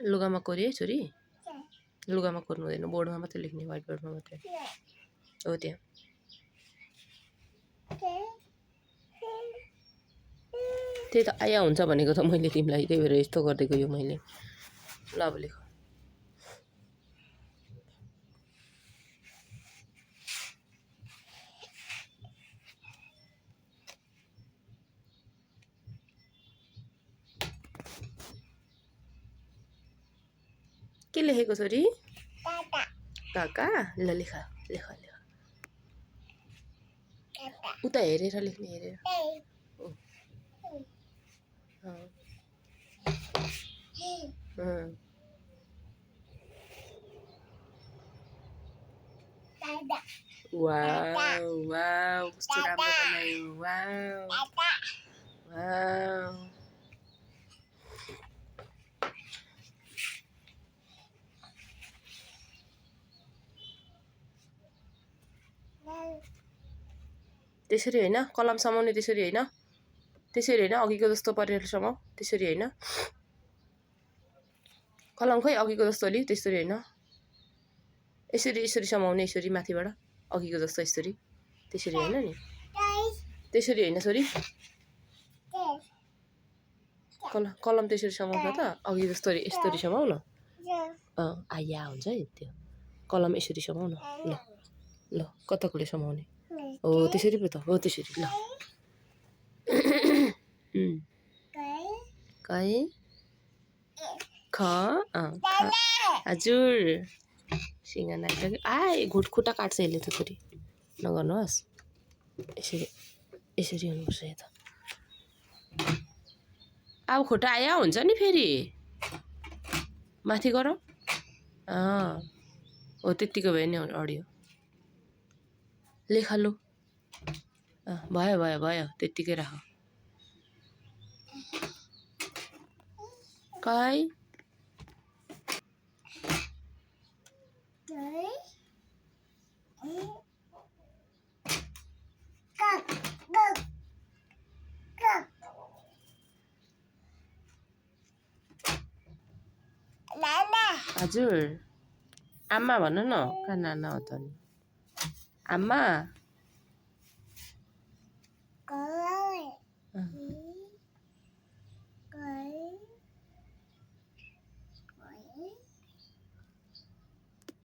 लुगामा कोरी है छोरी लुगामा कोर्नु हुँदैन बोर्डमा मात्रै लेख्ने व्हाइट बोर्डमा मात्रै हो त्यहाँ त्यही त आया हुन्छ भनेको त मैले तिमीलाई त्यही भएर यस्तो गरिदिएको यो मैले ल अब लेख के लेखेको छोरी काका ल लेख लेख लेख उता हेरेर लेख्ने हेरेर वाउ वाउ कस्तो राम्रो बनायो वाउ वाउ त्यसरी होइन कलम समाउने त्यसरी होइन अघिको जस्तो परेर समाऊ त्यसरी होइन कलम खै अघिको जस्तो अलि त्यसरी होइन यसरी समाउने यसरी माथिबाट अघिको जस्तो यसरी त्यसरी होइन नि त्यसरी होइन छोरी कलम त्यसरी समाउँछ त अघि जस्तो यस्तरी समाउ न आया हुन्छ है त्यो कलम यसरी समाउ न ल ल कताकोले समाउने हो त्यसरी पो त हो त्यसरी ल कै ख हजुर सिँगाना आए खुट्टा काट्छ यसले त छोरी नगर्नुहोस् यसरी हुनुपर्छ यो त अब खुट्टा आया हुन्छ नि फेरि माथि गर हो त्यत्तिको भयो नि अडियो लेख लु भयो भयो भयो त्यत्तिकै राख कै हजुर आमा भन न कहाँ नाना हो त नि आमा